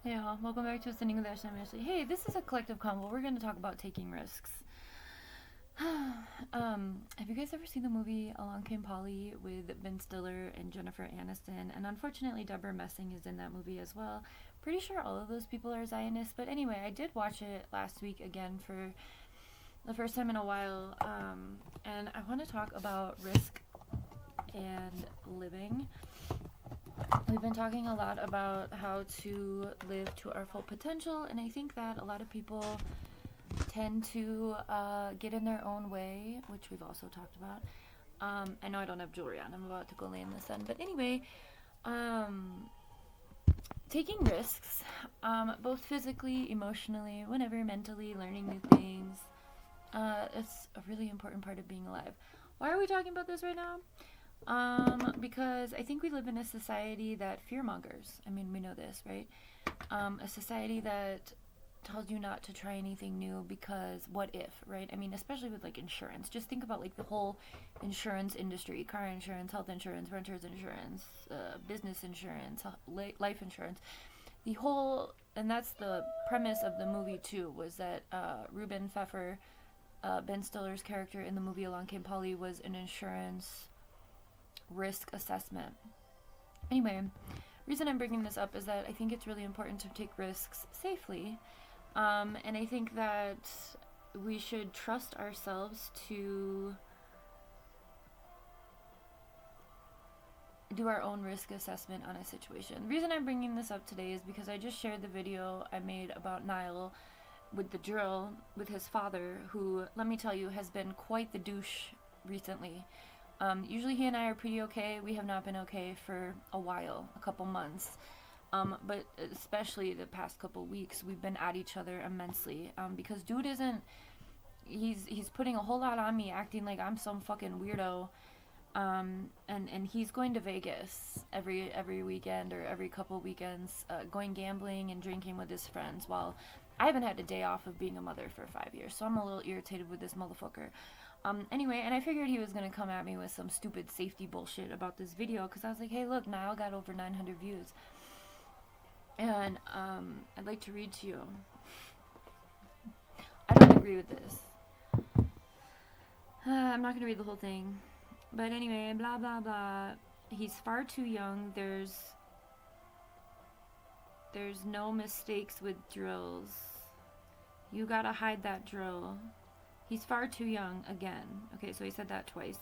Yeah, welcome back to us in English. I'm Ashley. Hey, this is a collective convo. We're going to talk about taking risks. Have you guys ever seen the movie Along Came Polly with Ben Stiller and Jennifer Aniston? And unfortunately, Deborah Messing is in that movie as well. Pretty sure all of those people are Zionists, but anyway, I did watch it last week again for the first time in a while, and I want to talk about risk and living. We've been talking a lot about how to live to our full potential, and I think that a lot of people tend to get in their own way, which we've also talked about. I know I don't have jewelry on. I'm about to go lay in the sun. But anyway, taking risks, both physically, emotionally, whenever mentally, learning new things, it's a really important part of being alive. Why are we talking about this right now? Because I think we live in a society that fearmongers. I mean, we know this, right? A society that tells you not to try anything new because what if, right? I mean, especially with like insurance. Just think about like the whole insurance industry: car insurance, health insurance, renter's insurance, business insurance, life insurance. The whole, and that's the premise of the movie too, was that Ruben Pfeffer, Ben Stiller's character in the movie Along Came Polly, was an insurance risk assessment. Anyway, reason I'm bringing this up is that I think it's really important to take risks safely, and I think that we should trust ourselves to do our own risk assessment on a situation. The reason I'm bringing this up today is because I just shared the video I made about Niall with the drill with his father, who, let me tell you, has been quite the douche recently. Usually he and I are pretty okay. We have not been okay for a while, a couple months. But especially the past couple weeks, we've been at each other immensely. Because dude isn't, he's putting a whole lot on me, acting like I'm some fucking weirdo. And he's going to Vegas every weekend or every couple weekends, going gambling and drinking with his friends, while I haven't had a day off of being a mother for 5 years. So I'm a little irritated with this motherfucker. Anyway, and I figured he was going to come at me with some stupid safety bullshit about this video, because I was like, hey, look, Niall got over 900 views. And I'd like to read to you. I don't agree with this. I'm not going to read the whole thing. But anyway, blah, blah, blah. He's far too young. There's no mistakes with drills. You gotta hide that drill. He's far too young, again. Okay, so he said that twice.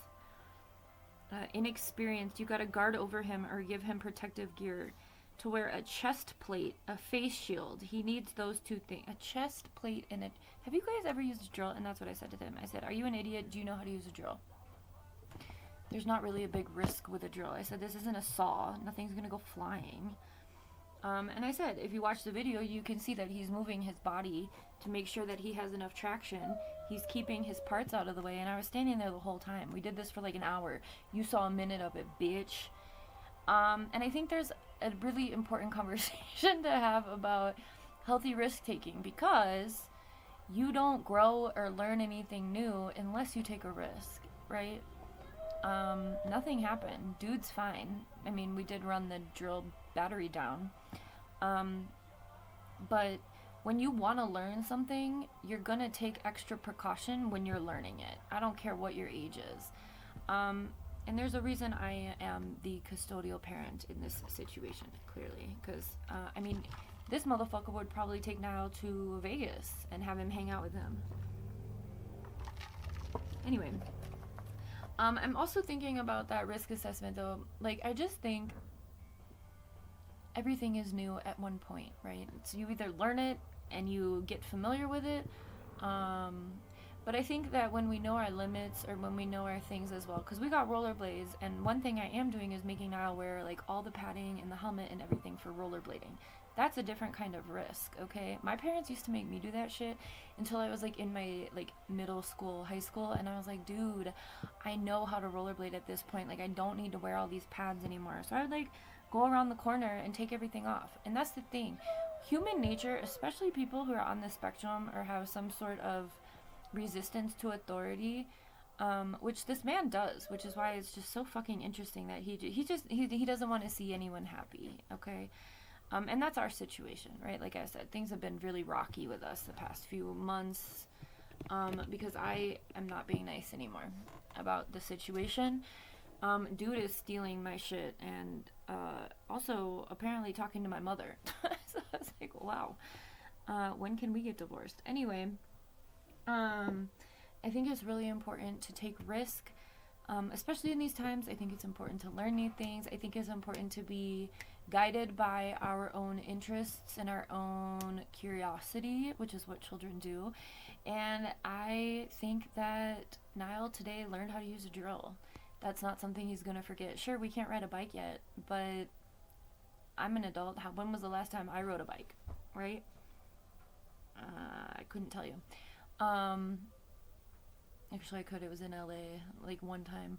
Inexperienced, you gotta guard over him or give him protective gear. To wear a chest plate, a face shield. He needs those two things. A chest plate and a... Have you guys ever used a drill? And that's what I said to him. I said, are you an idiot? Do you know how to use a drill? There's not really a big risk with a drill. I said, this isn't a saw. Nothing's gonna go flying. And I said, if you watch the video, you can see that he's moving his body to make sure that he has enough traction. He's keeping his parts out of the way, and I was standing there the whole time. We did this for like an hour. You saw a minute of it, bitch. And I think there's a really important conversation to have about healthy risk-taking, because you don't grow or learn anything new unless you take a risk, right? Nothing happened. Dude's fine. I mean, we did run the drill battery down. But when you want to learn something, you're going to take extra precaution when you're learning it. I don't care what your age is. And there's a reason I am the custodial parent in this situation, clearly. Because, I mean, this motherfucker would probably take Niall to Vegas and have him hang out with him. Anyway. I'm also thinking about that risk assessment, though. Like, I just think everything is new at one point, right? So you either learn it and you get familiar with it, but I think that when we know our limits, or when we know our things as well, because we got rollerblades, and one thing I am doing is making Niall wear like all the padding and the helmet and everything for rollerblading. That's a different kind of risk, okay? My parents used to make me do that shit until I was like in my like middle school, high school, and I was like, dude, I know how to rollerblade at this point. Like, I don't need to wear all these pads anymore. So I would like go around the corner and take everything off. And that's the thing. Human nature, especially people who are on the spectrum or have some sort of resistance to authority, which this man does, which is why it's just so fucking interesting that he doesn't want to see anyone happy, okay? And that's our situation, right? Like I said, things have been really rocky with us the past few months, because I am not being nice anymore about the situation. Dude is stealing my shit and also apparently talking to my mother. So I was like, wow, when can we get divorced? Anyway, I think it's really important to take risk, especially in these times. I think it's important to learn new things. I think it's important to be guided by our own interests and our own curiosity, which is what children do. And I think that Niall today learned how to use a drill. That's not something he's going to forget. Sure, we can't ride a bike yet, but I'm an adult. When was the last time I rode a bike, right? I couldn't tell you. Actually, I could. It was in LA, like, one time.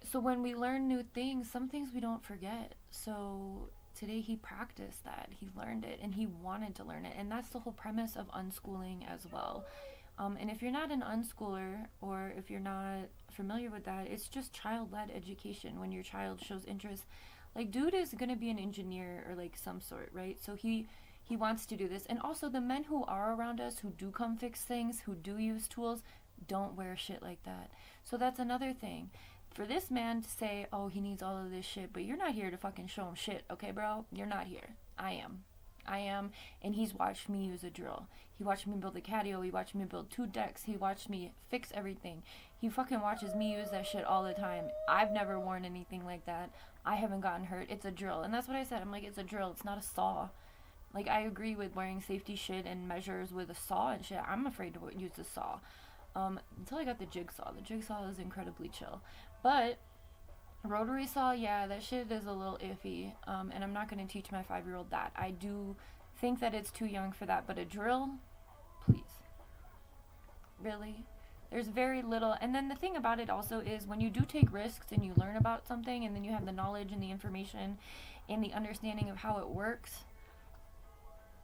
So when we learn new things, some things we don't forget. So today he practiced that. He learned it, and he wanted to learn it. And that's the whole premise of unschooling as well. And if you're not an unschooler, or if you're not familiar with that, it's just child-led education. When your child shows interest, like, dude is gonna be an engineer or like some sort, right? So he wants to do this. And also, the men who are around us, who do come fix things, who do use tools, don't wear shit like that. So that's another thing. For this man to say, oh, he needs all of this shit, but you're not here to fucking show him shit, okay, bro? You're not here. I am, and he's watched me use a drill. He watched me build a catio. He watched me build 2 decks. He watched me fix everything. He fucking watches me use that shit all the time. I've never worn anything like that. I haven't gotten hurt. It's a drill. And that's what I said. I'm like, it's a drill. It's not a saw. Like, I agree with wearing safety shit and measures with a saw and shit. I'm afraid to use the saw. Until I got the jigsaw. The jigsaw is incredibly chill. But rotary saw, yeah, that shit is a little iffy. And I'm not going to teach my 5-year-old that. I do think that it's too young for that. But a drill? Please. Really? There's very little. And then the thing about it also is, when you do take risks and you learn about something, and then you have the knowledge and the information and the understanding of how it works,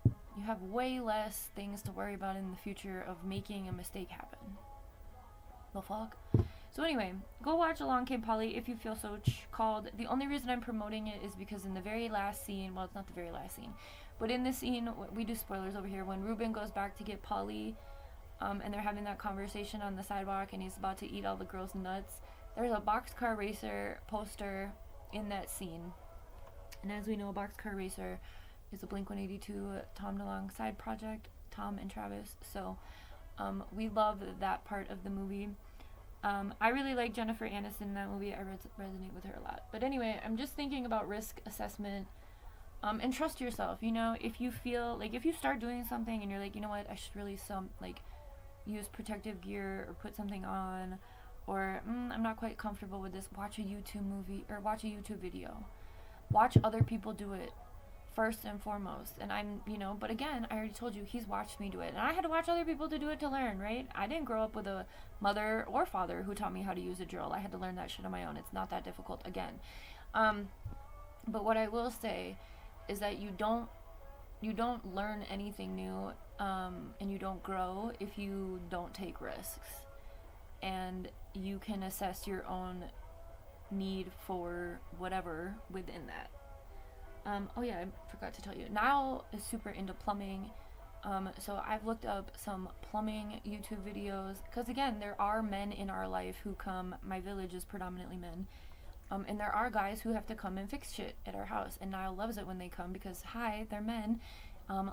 you have way less things to worry about in the future of making a mistake happen. The fuck? So anyway, go watch Along Came Polly if you feel so called. The only reason I'm promoting it is because in the very last scene, well, it's not the very last scene, but in this scene, we do spoilers over here, when Ruben goes back to get Polly, and they're having that conversation on the sidewalk, and he's about to eat all the girls' nuts, there's a Boxcar Racer poster in that scene. And as we know, Boxcar Racer is a Blink-182 Tom DeLonge side project, Tom and Travis. So we love that part of the movie. I really like Jennifer Aniston in that movie. I resonate with her a lot. But anyway, I'm just thinking about risk assessment, and trust yourself. You know, if you feel like, if you start doing something and you're like, you know what, I should really use protective gear or put something on, or I'm not quite comfortable with this, watch a YouTube movie or watch a YouTube video. Watch other people do it first and foremost. And but again, I already told you, he's watched me do it, and I had to watch other people to do it to learn, right? I didn't grow up with a mother or father who taught me how to use a drill. I had to learn that shit on my own. It's not that difficult, again. But what I will say is that you don't learn anything new, and you don't grow if you don't take risks. And you can assess your own need for whatever within that. Oh yeah, I forgot to tell you, Niall is super into plumbing. So I've looked up some plumbing YouTube videos, because again, there are men in our life who come. My village is predominantly men. And there are guys who have to come and fix shit at our house, and Niall loves it when they come, because hi, they're men.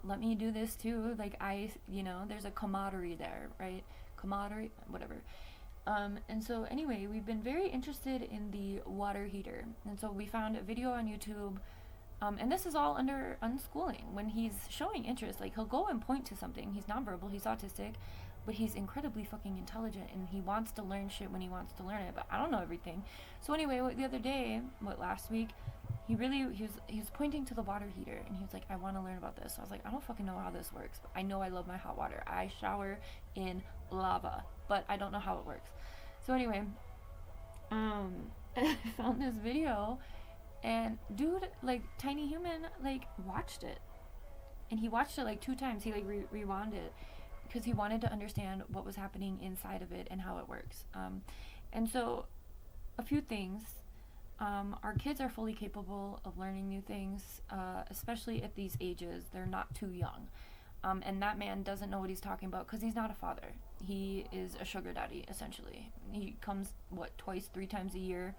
Let me do this too. Like, there's a camaraderie there, right? Camaraderie, whatever. And so anyway, we've been very interested in the water heater, and so we found a video on YouTube. And this is all under unschooling. When he's showing interest, like, he'll go and point to something. He's nonverbal, he's autistic, but he's incredibly fucking intelligent, and he wants to learn shit when he wants to learn it. But I don't know everything. So anyway, the other day, last week, he was pointing to the water heater, and he was like, I want to learn about this. So I was like, I don't fucking know how this works, but I know I love my hot water. I shower in lava, but I don't know how it works. So anyway, I found this video. And dude, like, tiny human, like, watched it. And he watched it, like, 2 times. He, like, rewound it. Because he wanted to understand what was happening inside of it and how it works. And so, a few things. Our kids are fully capable of learning new things, especially at these ages. They're not too young. And that man doesn't know what he's talking about because he's not a father. He is a sugar daddy, essentially. He comes, what, twice, 3 times a year,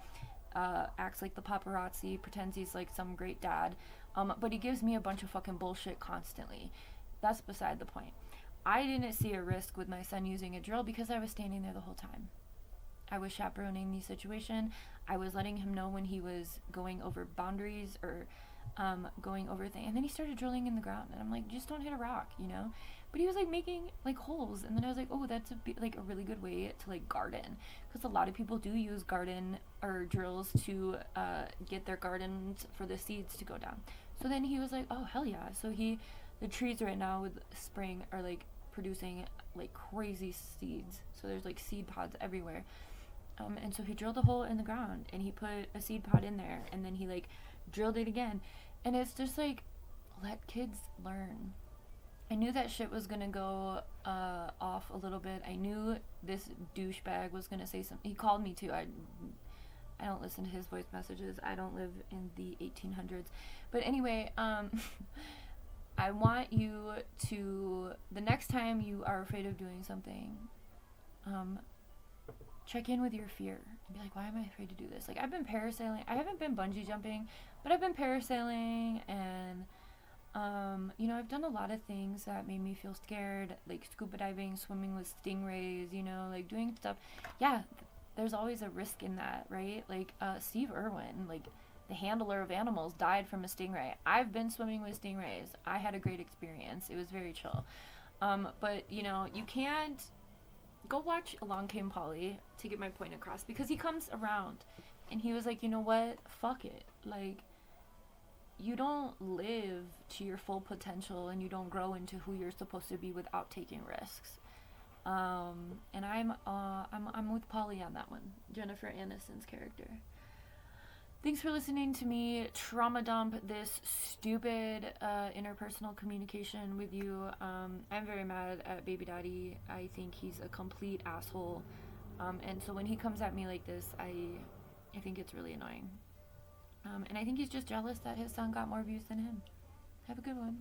acts like the paparazzi, pretends he's like some great dad, but he gives me a bunch of fucking bullshit constantly. That's beside the point. I didn't see a risk with my son using a drill because I was standing there the whole time. I was chaperoning the situation. I was letting him know when he was going over boundaries or going over things. And then he started drilling in the ground. And I'm like, just don't hit a rock, you know? But he was like making like holes. And then I was like, oh, that's like a really good way to like garden. Because a lot of people do use garden or drills to get their gardens for the seeds to go down. So then he was like, oh, hell yeah. So the trees right now with spring are like producing like crazy seeds. So there's like seed pods everywhere. And so he drilled a hole in the ground and he put a seed pod in there and then he like drilled it again. And it's just like, let kids learn. I knew that shit was gonna go off a little bit. I knew this douchebag was gonna say something. He called me too. I don't listen to his voice messages. I don't live in the 1800s. But anyway, I want you to, the next time you are afraid of doing something, check in with your fear and be like, why am I afraid to do this? Like, I've been parasailing. I haven't been bungee jumping, but I've been parasailing and, you know, I've done a lot of things that made me feel scared, like scuba diving, swimming with stingrays, you know, like doing stuff. Yeah, there's always a risk in that, right? Like, Steve Irwin, like, the handler of animals, died from a stingray. I've been swimming with stingrays. I had a great experience. It was very chill. But, you know, you can't go watch Along Came Polly to get my point across because he comes around and he was like, you know what? Fuck it. Like, you don't live to your full potential and you don't grow into who you're supposed to be without taking risks. And I'm with Polly on that one. Jennifer Aniston's character. Thanks for listening to me trauma dump this stupid interpersonal communication with you. I'm very mad at Baby Daddy. I think he's a complete asshole. And so when he comes at me like this, I think it's really annoying. And I think he's just jealous that his son got more views than him. Have a good one.